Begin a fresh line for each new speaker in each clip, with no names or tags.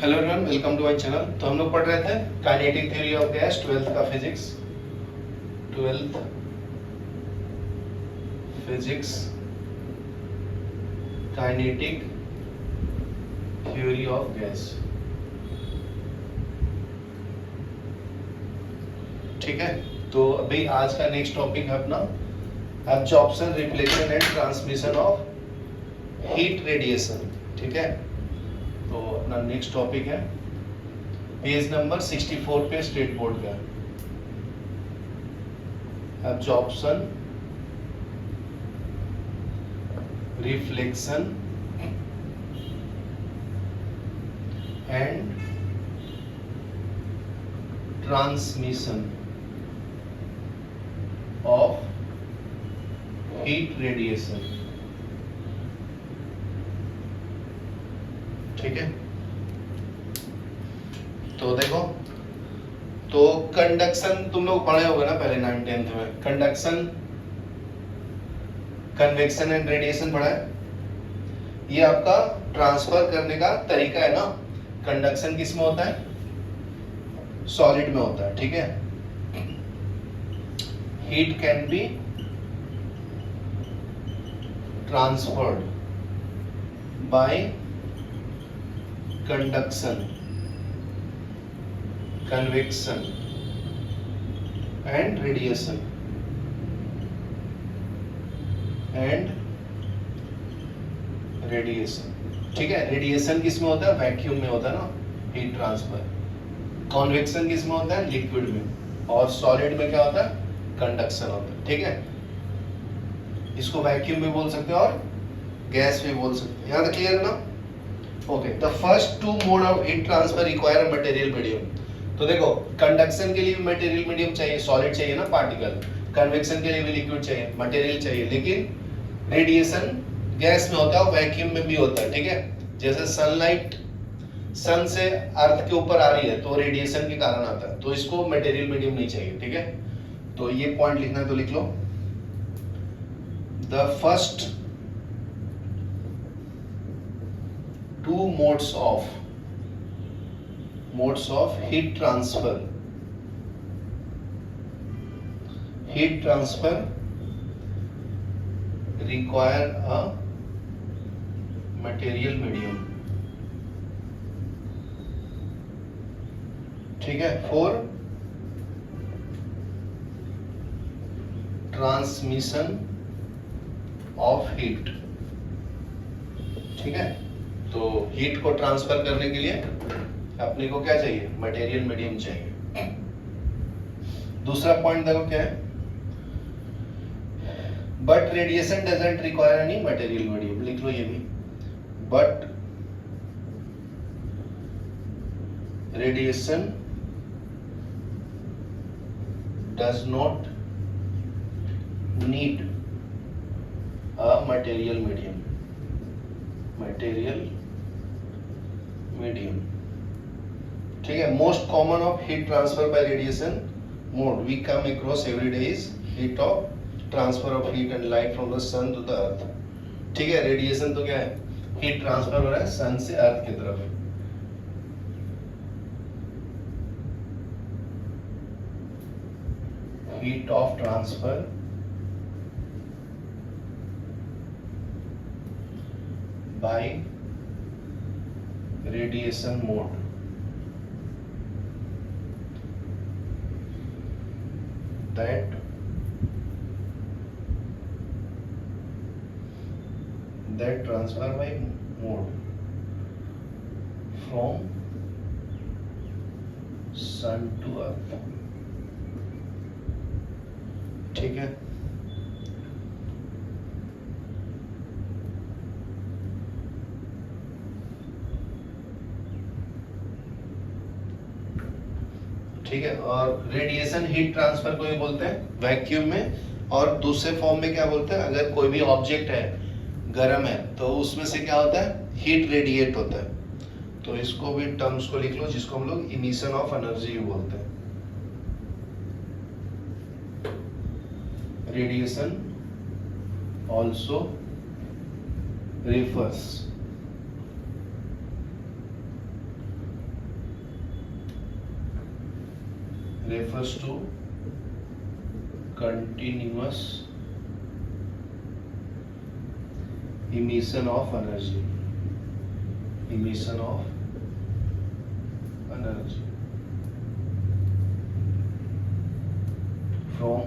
Hello everyone, welcome to my channel. तो हम लोग पढ़ रहे थे kinetic theory of gas, 12th का physics. 12th physics kinetic theory of gas. ठीक है, तो अभी आज का नेक्स्ट टॉपिक है अपना absorption, reflection and transmission of heat radiation. ठीक है, तो अपना नेक्स्ट टॉपिक है पेज नंबर 64 पे स्टेट बोर्ड का absorption, reflection and transmission of heat radiation. ठीक है, तो देखो, तो कंडक्शन तुम लोग पढ़े होगे ना पहले 9th-10th में। कंडक्शन, कन्वेक्शन एंड रेडिएशन पढ़ा है। ये आपका ट्रांसफर करने का तरीका है ना। कंडक्शन किस में होता है? सॉलिड में होता है। ठीक है, heat can be transferred by conduction, convection and radiation ठीक है, रेडिएशन किस में होता है? वैक्यूम में होता है ना, हीट ट्रांसफर। कन्वेक्शन किस में होता है? लिक्विड में। और सॉलिड में क्या होता है? कंडक्शन होता है। ठीक है, इसको वैक्यूम भी बोल सकते हैं और गैस भी बोल सकते हैं। यहाँ तक क्लियर है ना? Okay, the first two mode of heat transfer require a material medium. तो देखो, कंडक्शन के लिए भी मटेरियल मीडियम चाहिए, सॉलिड चाहिए ना, पार्टिकल। कन्वेक्शन के लिए भी लिक्विड चाहिए, मटेरियल चाहिए। लेकिन रेडिएशन गैस में होता है और वैक्यूम में भी होता है। ठीक है, जैसे सनलाइट सन से अर्थ के ऊपर आ रही है तो रेडिएशन के कारण आता है, तो इसको मटेरियल मीडियम नहीं चाहिए। ठीक है, तो ये पॉइंट लिखना है तो लिख लो। The first two modes of heat transfer require a material medium। ठीक है, for transmission of heat। ठीक है, तो हीट को ट्रांसफर करने के लिए अपने को क्या चाहिए? मटेरियल मीडियम चाहिए। दूसरा पॉइंट देखो क्या है, but radiation doesn't require any material medium. लिख लो ये भी, but radiation does not need a material medium. ठीक है, most common of heat transfer by radiation mode we come across every day is heat of transfer of heat and light from the sun to the earth. ठीक है, radiation तो क्या है? Heat transfer हो रहा है सन से अर्थ की तरफ। Heat of transfer by radiation mode that transfer by mode from sun to earth। ठीक है, ठीक है, और रेडिएशन हीट ट्रांसफर को ही बोलते हैं वैक्यूम में, और दूसरे फॉर्म में क्या बोलते हैं? अगर कोई भी ऑब्जेक्ट है गर्म है तो उसमें से क्या होता है? हीट रेडिएट होता है। तो इसको भी टर्म्स को लिख लो, जिसको हम लोग इमिशन ऑफ एनर्जी बोलते हैं। Radiation also refers refers to continuous emission of energy from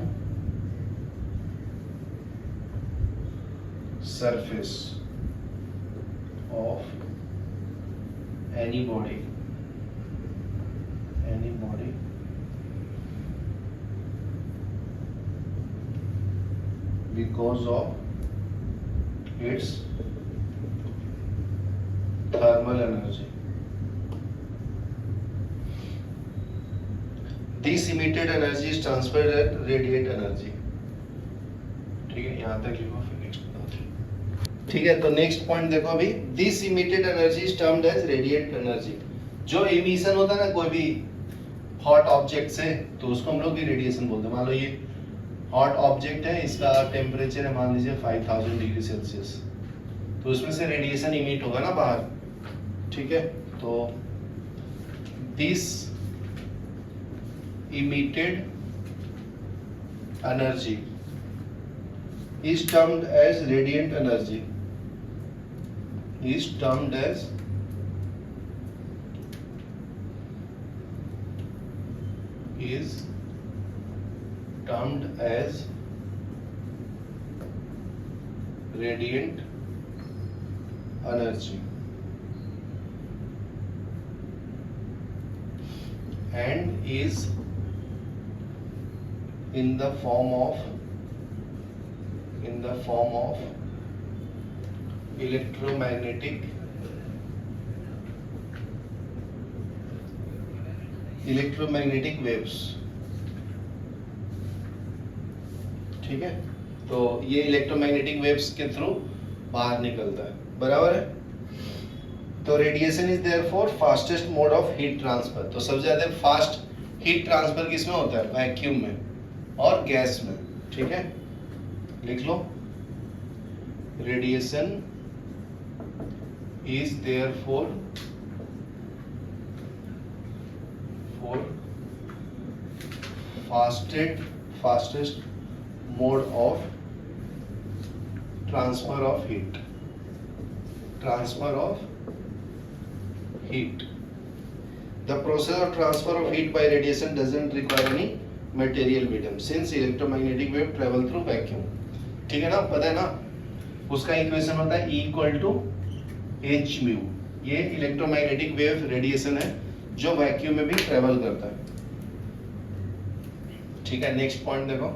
surface of any body because of its thermal energy. This emitted energy is transferred as radiant energy. ठीक है, यहाँ तक लिखो, फिर नेक्स्ट। ठीक है, तो नेक्स्ट पॉइंट देखो अभी, this emitted energy is termed as radiant energy. जो इमिशन होता है ना कोई भी हॉट ऑब्जेक्ट से, तो उसको हम लोग भी रेडिएशन बोलते हैं। मान लो ये हॉट ऑब्जेक्ट है, इसका टेम्परेचर है मान लीजिए 5000 डिग्री सेल्सियस, तो उसमें से रेडिएशन इमिट होगा ना बाहर। ठीक है, तो this emitted energy is termed as radiant energy. Is termed as radiant energy and is in the form of electromagnetic waves। ठीक है, तो ये इलेक्ट्रोमैग्नेटिक वेव्स के थ्रू बाहर निकलता है, बराबर है। तो radiation is therefore fastest mode of heat transfer. तो सबसे ज्यादा फास्ट हीट ट्रांसफर किसमें होता है? वैक्यूम में और गैस में। ठीक है, लिख लो, radiation is therefore fastest mode of transfer of heat. The process of transfer of heat by radiation doesn't require any material medium since electromagnetic wave travel through vacuum। ठीक है ना, पता है ना, उसका इक्वेशन होता है E equal to h mu. ये इलेक्ट्रोमैग्नेटिक वेव रेडिएशन है जो वैक्यूम में भी ट्रेवल करता है। ठीक है, नेक्स्ट पॉइंट देखो,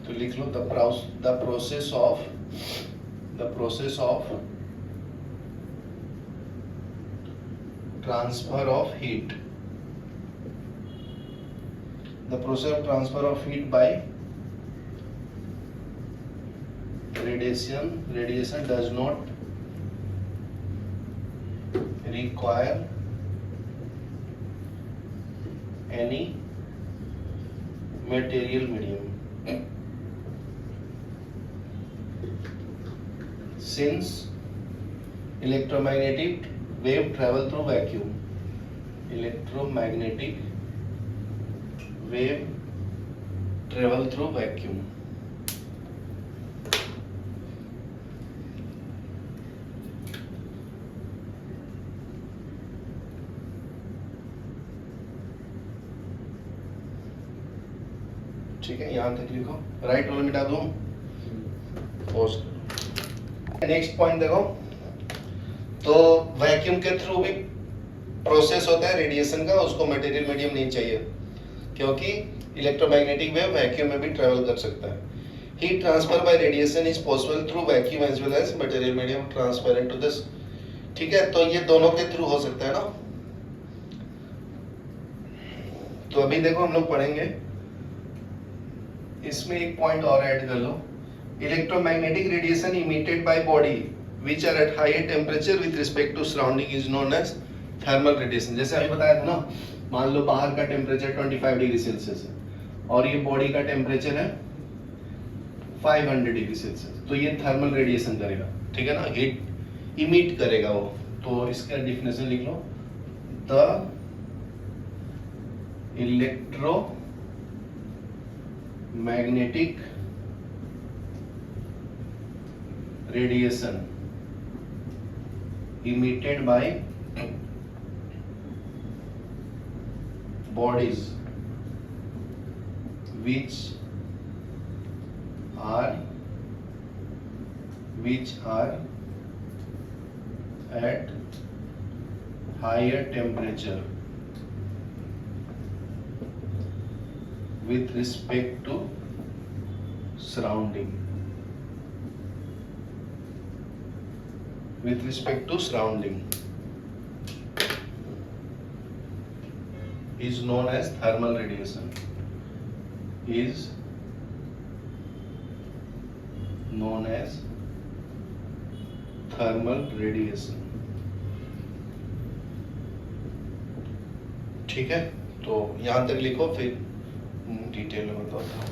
तो लिख लो, the process of transfer of heat by radiation does not require any material medium since electromagnetic wave travel through vacuum। Electromagnetic wave travel through vacuum। ठीक है, यहां तक लिखो, राइट वाला मिटा दूं, पॉज करो। नेक्स्ट पॉइंट देखो, तो वैक्यूम के थ्रू भी प्रोसेस होता है रेडिएशन का, उसको मटेरियल मीडियम नहीं चाहिए क्योंकि इलेक्ट्रोमैग्नेटिक वेव वैक्यूम में भी ट्रेवल कर सकता है। Heat transfer by radiation is possible through vacuum as well as material medium transparent to this. ठीक है, तो ये दोनों के थ्रू हो सकता है ना। तो अभी देखो हम लोग पढ़ेंगे, इसमें एक पॉइंट और ऐड कर लो, electromagnetic radiation emitted by body which are at higher temperature with respect to surrounding is known as thermal radiation। जैसे अभी बताया था ना, मान लो बाहर का टेम्परेचर 25 डिग्री सेल्सियस है और ये बॉडी का टेम्परेचर है 500 डिग्री सेल्सियस, तो ये थर्मल रेडिएशन करेगा। ठीक है ना, हीट इमिट करेगा वो। तो इसका डिफिनेशन लिख लो, the electromagnetic radiation emitted by bodies which are at higher temperature with respect to surrounding is known as thermal radiation. ठीक है, तो यहां तक लिखो, फिर डिटेल में बताता हूँ।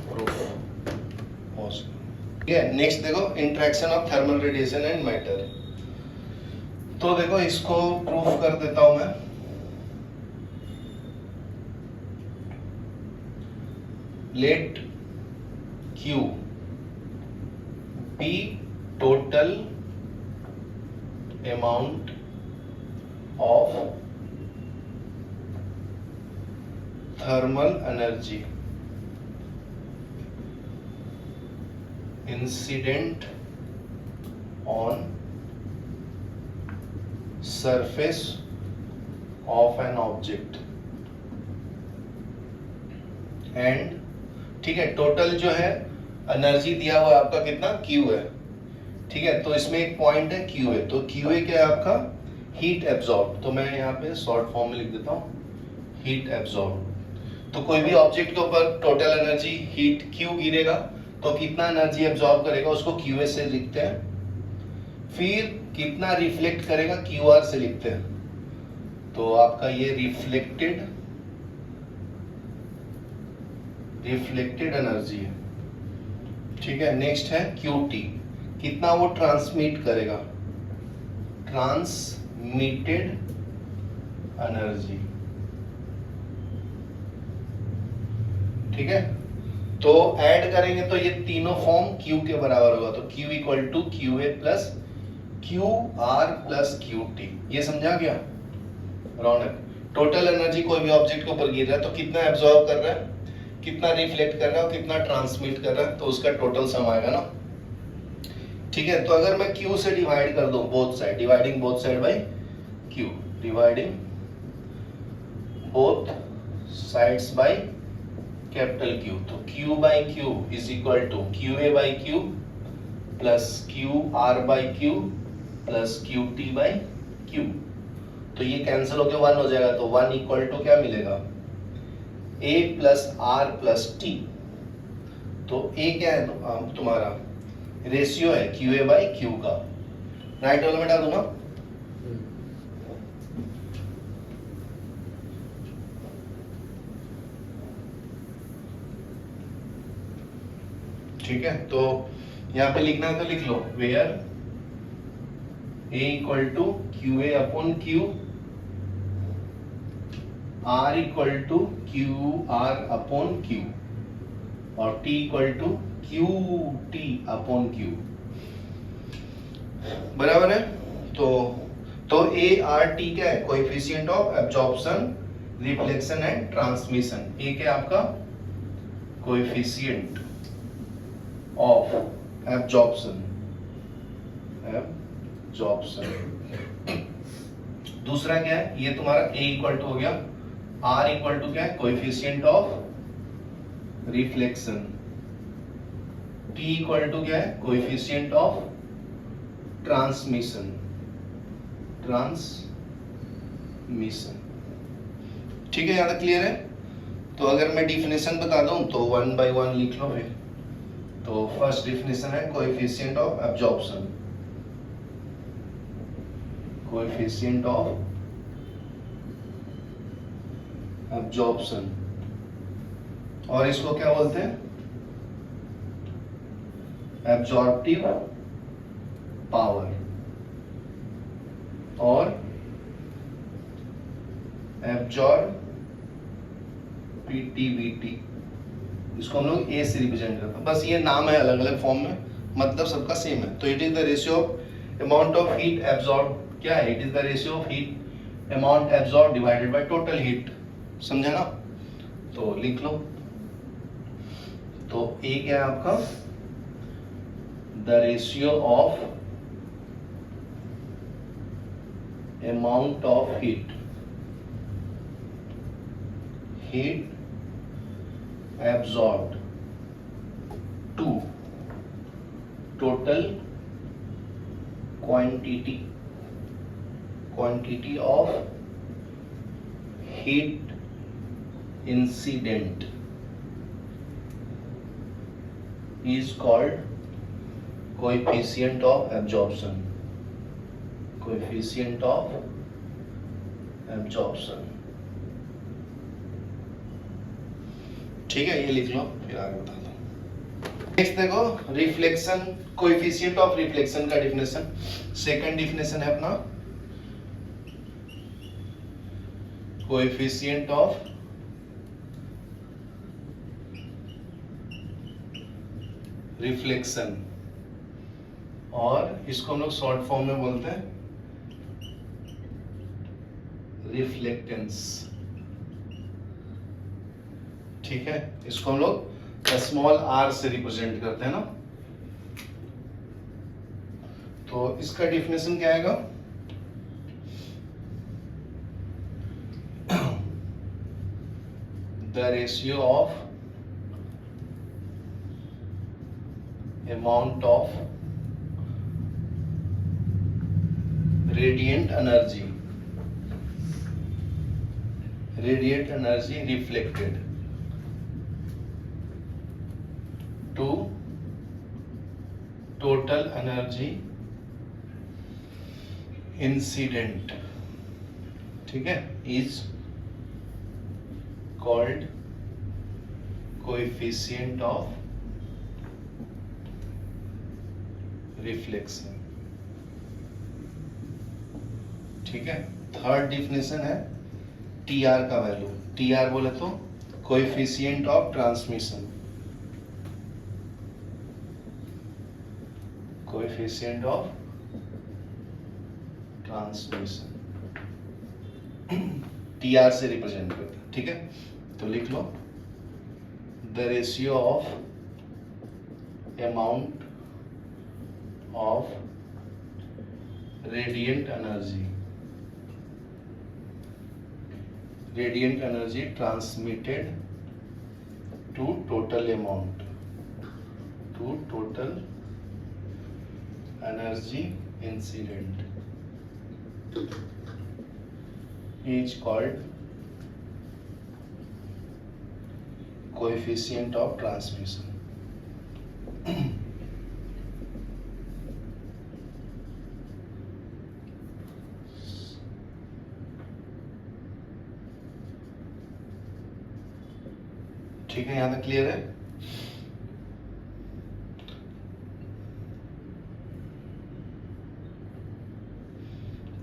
ठीक है, नेक्स्ट देखो interaction of thermal radiation and matter. तो देखो इसको प्रूफ कर देता हूं मैं। Let Q be total amount of thermal energy incident on surface of an object and ठीक है, टोटल जो है एनर्जी दिया हुआ आपका कितना Q है। ठीक है, तो इसमें एक पॉइंट है Q है, तो Q क्या है आपका हीट एब्जॉर्ब। तो मैं यहाँ पे शॉर्ट फॉर्म में लिख देता हूँ हीट एब्जॉर्ब। तो कोई भी ऑब्जेक्ट के ऊपर टोटल एनर्जी हीट Q गिरेगा तो कितना एनर्जी एब्जॉर्ब करेगा उसको QA से लिखते हैं, फिर कितना रिफ्लेक्ट करेगा QR से लिखते हैं। तो आपका ये रिफ्लेक्टेड एनर्जी है। ठीक है, नेक्स्ट है QT, कितना वो ट्रांसमिट करेगा, ट्रांसमिटेड एनर्जी। ठीक है, तो ऐड करेंगे तो ये तीनों फॉर्म Q के बराबर होगा। तो Q equal to QA plus QR plus QT। ये समझा गया रौनक? टोटल एनर्जी कोई भी ऑब्जेक्ट के ऊपर गिर रहा है तो कितना एब्जॉर्ब कर रहा है, कितना रिफ्लेक्ट कर रहा है और कितना ट्रांसमिट कर रहा है, तो उसका टोटल सम आएगा ना। ठीक है, तो अगर मैं Q से डिवाइड कर दूं both side, dividing both side by Q, dividing both sides by capital Q, तो Q by Q is equal to QA by Q plus QR by Q plus QT by Q। तो ये cancel होकर 1 हो जाएगा, तो 1 equal to क्या मिलेगा A plus R plus T। तो A क्या है तुम्हारा रेशियो है QA बाई Q का। राइट वाला में डाल दो ना। ठीक है, तो यहाँ पे लिखना है तो लिख लो where A equal to QA upon Q, R equal to QR upon Q और T equal to QT upon Q। बराबर है। तो ART क्या है, coefficient of absorption, reflection and transmission. A क्या आपका कोएफिशिएंट ऑफ एब्जॉर्प्शन। दूसरा क्या है, ये तुम्हारा A इक्वल टू हो गया, R इक्वल टू क्या है coefficient of reflection, T equal to क्या है कोएफिशिएंट ऑफ ट्रांसमिशन। ठीक है, यहाँ तक क्लियर है। तो अगर मैं डिफिनेशन बता दूं तो 1 by 1 लिख लो फिर। तो फर्स्ट डिफिनेशन है coefficient of absorption, coefficient of absorption, और इसको क्या बोलते हैं एब्जॉर्प्टिव पावर, और एब्जॉर्बिविटी, इसको हम लोग ए से रिप्रेजेंट करते हैं, बस ये नाम है अलग अलग फॉर्म में, मतलब सबका सेम है। तो it is the ratio of amount of heat absorb, क्या है, it is the ratio of heat amount absorb divided by total heat, समझे ना। तो लिख लो, तो ए क्या है आपका, the ratio of amount of heat absorbed to total quantity of heat incident is called coefficient of absorption, coefficient of absorption। ठीक है, ये लिख लो, फिर आगे बता दो। नेक्स्ट देखो, रिफ्लेक्शन, कोएफिशिएंट ऑफ रिफ्लेक्शन का डेफिनेशन, सेकंड डेफिनेशन है अपना कोएफिशिएंट ऑफ रिफ्लेक्शन, और इसको हम लोग शॉर्ट फॉर्म में बोलते हैं रिफ्लेक्टेंस। ठीक है, इसको हम लोग स्मॉल आर से रिप्रेजेंट करते हैं ना। तो इसका डेफिनेशन क्या आएगा, the ratio of amount of radiant energy reflected to total energy incident, ठीक है, is called coefficient of reflection। ठीक है, थर्ड डिफिनेशन है टीआर का वैल्यू, टीआर बोले तो coefficient of transmission, coefficient of transmission TR से रिप्रेजेंट करते हैं। ठीक है, तो लिख लो, the ratio of amount of radiant energy transmitted to total amount, to total energy incident is called coefficient of transmission। ठीक है, यहां तक क्लियर है।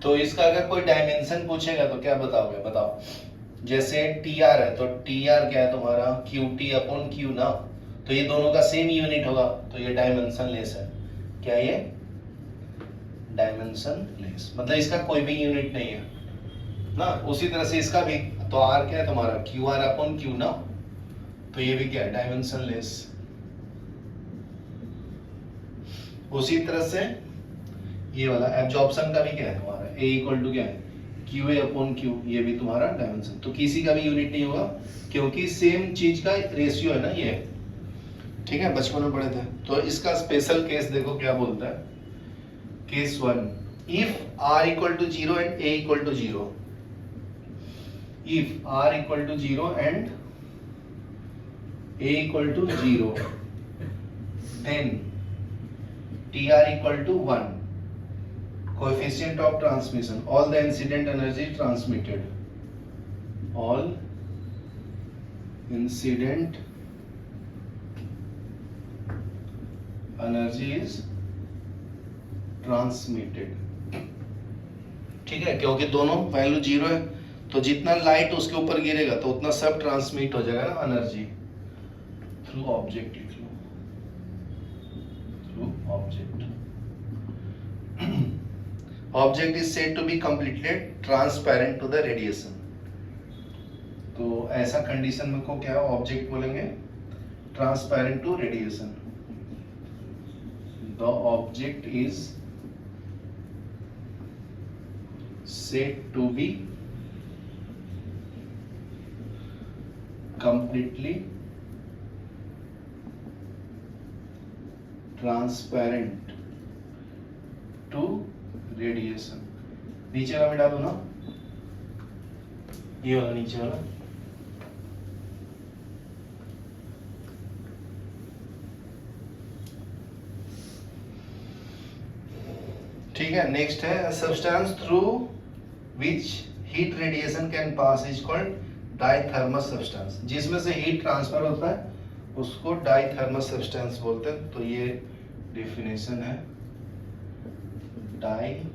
तो इसका अगर कोई डायमेंशन पूछेगा तो क्या बताओगे, बताओ। जैसे टी आर है, तो टी आर क्या है तुम्हारा, क्यू टी अपॉन क्यू ना, तो ये दोनों का सेम यूनिट होगा, तो ये डायमेंशन लेस है। क्या ये डायमेंशन लेस, मतलब इसका कोई भी यूनिट नहीं है ना। उसी तरह से इसका भी, तो आर क्या है तुम्हारा, क्यू आर अपॉन क्यू ना, तो ये भी क्या है, डायमेंशन लेस। उसी तरह से ये वाला एब्जॉर्प्शन का भी क्या है तुम्हारा, ए इक्वल टू क्या है, क्यू ए अपॉन क्यू, ये भी तुम्हारा डायमेंशन। तो किसी का भी यूनिट नहीं होगा क्योंकि सेम चीज का रेशियो है ना ये। ठीक है, बचपन में पढ़े थे। तो इसका स्पेशल केस देखो क्या बोलता है, case 1, if r equal to 0 and a equal to 0, if r equal to 0 and a equal to 0, then t r equal to 1, coefficient of transmission, all the incident energy transmitted, all incident energy is transmitted। ठीक है, क्योंकि दोनों value 0 है तो जितना light उसके ऊपर गिरेगा तो उतना सब ट्रांसमिट हो जाएगा ना energy through object, through object. Object is said to be completely transparent to the radiation. तो ऐसा कंडीशन में को क्या ऑब्जेक्ट बोलेंगे, transparent to radiation. The object is said to be completely transparent to radiation। नीचे वाला में डालो ना, ये वाला नीचे वाला। ठीक है, नेक्स्ट है substance through which heat radiation can pass is called diathermous substance. जिसमें से हीट ट्रांसफर होता है उसको डाइथर्मस सब्सटेंस बोलते हैं। तो ये डेफिनेशन है डाइथर्मस,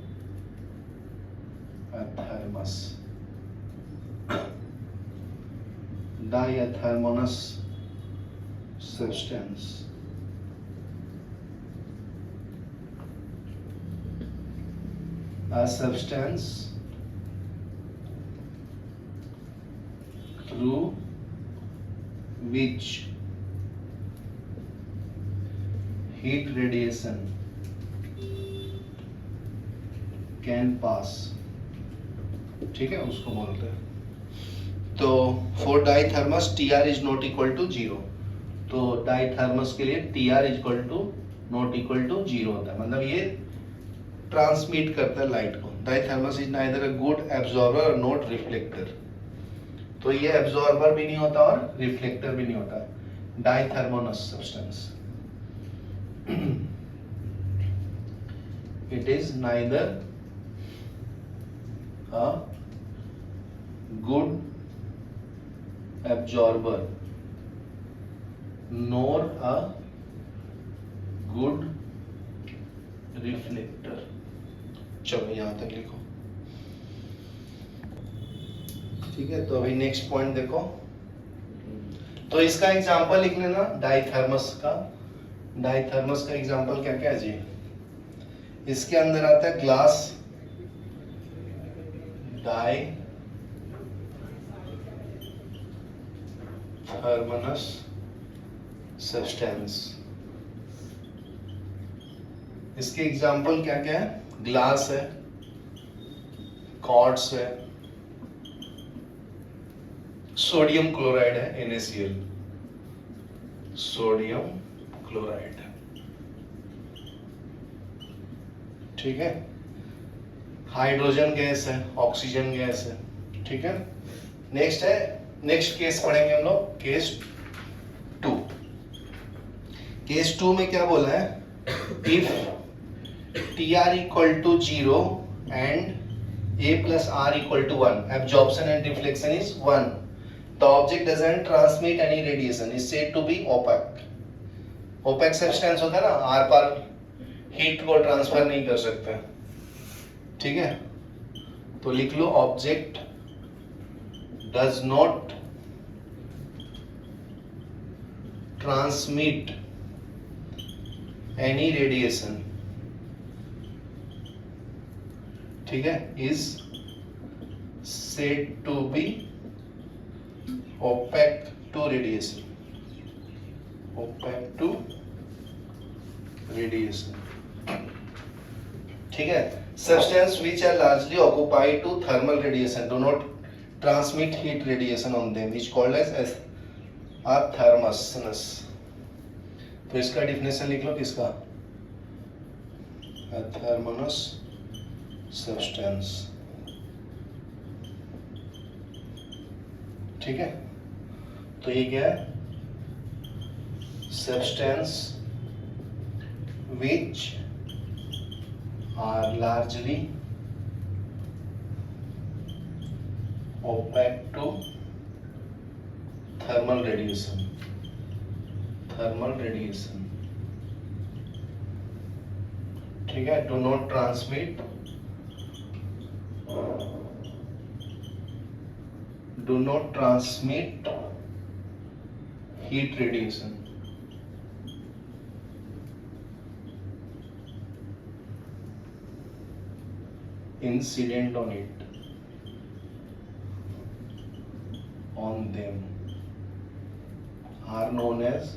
डाइथर्मोनस substance. A substance through which heat radiation can pass, ठीक है, उसको बोलते हैं। तो for diathermous T R is not equal to zero. तो डाइथर्मस के लिए T R is equal to not equal to zero होता है, मतलब ये ट्रांसमिट करता है लाइट को। Diathermous is neither a good absorber और नॉट रिफ्लेक्टर। तो ये एब्जॉर्बर भी नहीं होता और रिफ्लेक्टर भी नहीं होता, diathermanous substance. It is neither a good absorber nor a good reflector. चलो यहां तक लिखो, ठीक है। तो अभी नेक्स्ट पॉइंट देखो। तो इसका एग्जांपल लिख लेना डाइथर्मस का। डाइथर्मस का एग्जांपल क्या क्या है जी? इसके अंदर आता है ग्लास डाइथर्मस सब्सटेंस। इसके एग्जाम्पल क्या क्या है? ग्लास है, क्वार्ट्ज है, सोडियम क्लोराइड है NaCl, सोडियम क्लोराइड, ठीक है। हाइड्रोजन गैस है, ऑक्सीजन गैस है, ठीक है। नेक्स्ट है, नेक्स्ट केस पढ़ेंगे हम लोग, केस 2। केस 2 में क्या बोला है? If TR equal to 0 and A plus R equal to 1, absorption and reflection is 1, the object doesn't transmit any radiation, is said to be opaque। opaque substance होता है ना, आर पार हीट को ट्रांसफर नहीं कर सकते, ठीक है। तो लिख लो object does not transmit any radiation, ठीक है, is said to be opaque to radiation, opaque to radiation, ठीक है। Substance which are largely occupied to thermal radiation do not transmit heat radiation on them is called as a thermousness। तो इसका definition लिख लो, किसका? a thermousness substance, ठीक है। तो ये क्या है? Substance which are largely opaque to thermal radiation, thermal radiation, ठीक है। Do not transmit do not transmit heat radiation. Incident on it, on them, are known as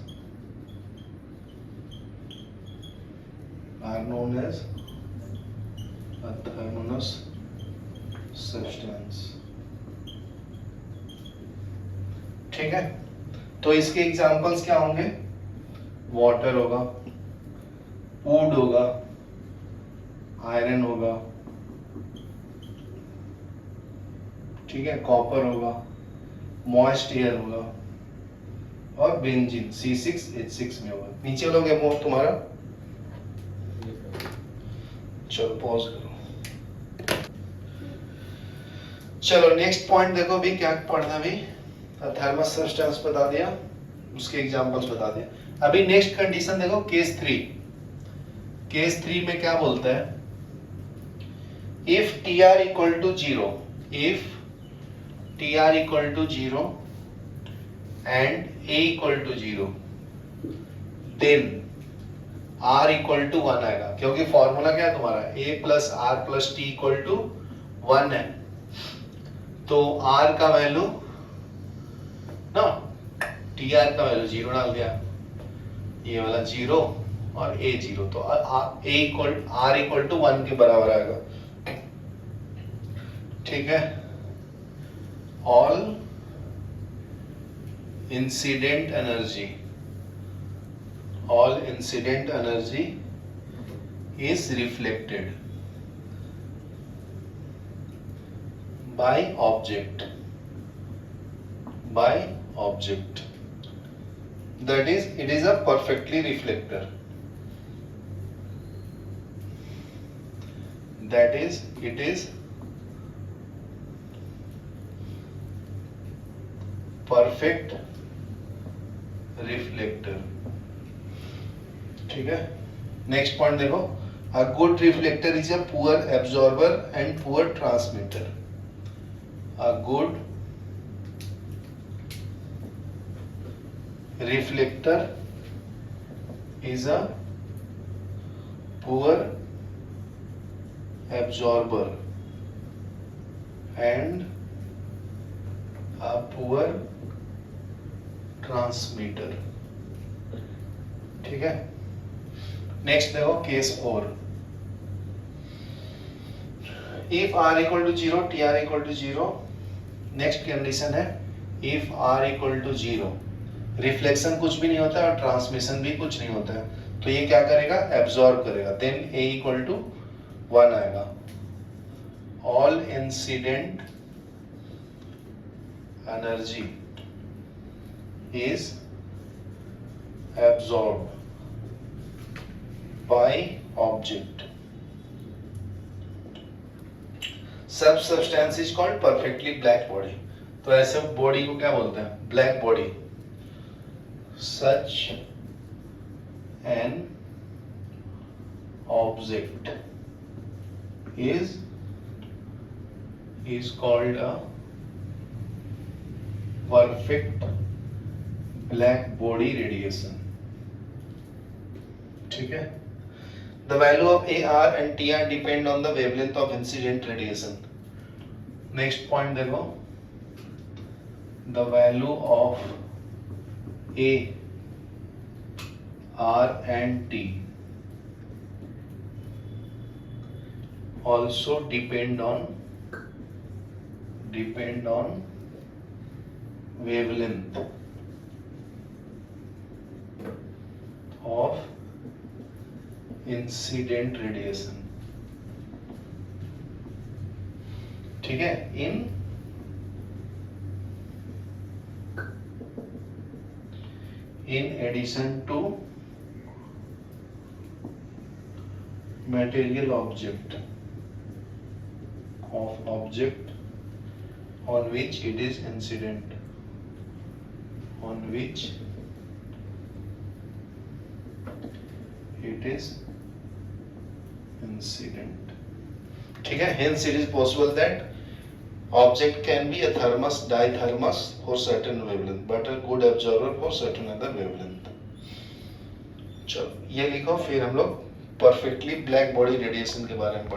a thermalous substance. ठीक है, तो इसके एग्जांपल्स क्या होंगे? वाटर होगा, would होगा, आयरन होगा, ठीक है, कॉपर होगा, मॉइस्ट एयर होगा और बेंजीन C6H6 में होगा। नीचे लोग वो तुम्हारा, चलो पॉज करो। चलो नेक्स्ट पॉइंट देखो भी क्या पढ़ना भी, थर्मस सब्सटेंस बता दिया, उसके एग्जांपल्स बता दिया। अभी नेक्स्ट कंडीशन देखो, केस 3। केस 3 में क्या बोलता है? If Tr equal to 0, if Tr equal to 0 and A equal to 0, then R equal to 1 आएगा, क्योंकि फॉर्मूला क्या है तुम्हारा? A plus R plus T equal to 1 है। तो R का वैल्यू ना, Tr का वैल्यू 0 डाल दिया, ये वाला 0 और A 0, तो R इक्वल टू 1 के बराबर आएगा। ठीक है, all incident energy is reflected by object, that is, it is a perfectly reflector, that is, it is perfect reflector। ठीक है, नेक्स्ट पॉइंट देखो, a good reflector is a poor absorber and poor transmitter। a good reflector is a poor absorber and a poor transmitter। ठीक है, next देखो case 4। If R equal to 0, Tr equal to 0, next condition है if R equal to 0, reflection कुछ भी नहीं होता है और ट्रांसमिशन भी कुछ नहीं होता है, तो ये क्या करेगा? एब्जॉर्ब करेगा, देन A इक्वल टू 1 आएगा। All incident energy is absorbed by object। सब substance is called perfectly black body। तो ऐसे बॉडी को क्या बोलते हैं? Black body. such an object is called a perfect black body radiation। ठीक है, the value of AR and TR depend on the wavelength of incident radiation। next point देखो, the value of A, R and T also depend on wavelength of incident radiation. ठीक है, in addition to material object on which it is incident, on which it is incident। ठीक है, hence it is possible that Object can be a thermos, dithermos for certain wavelength, but a good absorber for certain other wavelength. चलो ये लिखो, फिर हम लोग perfectly black body radiation के बारे में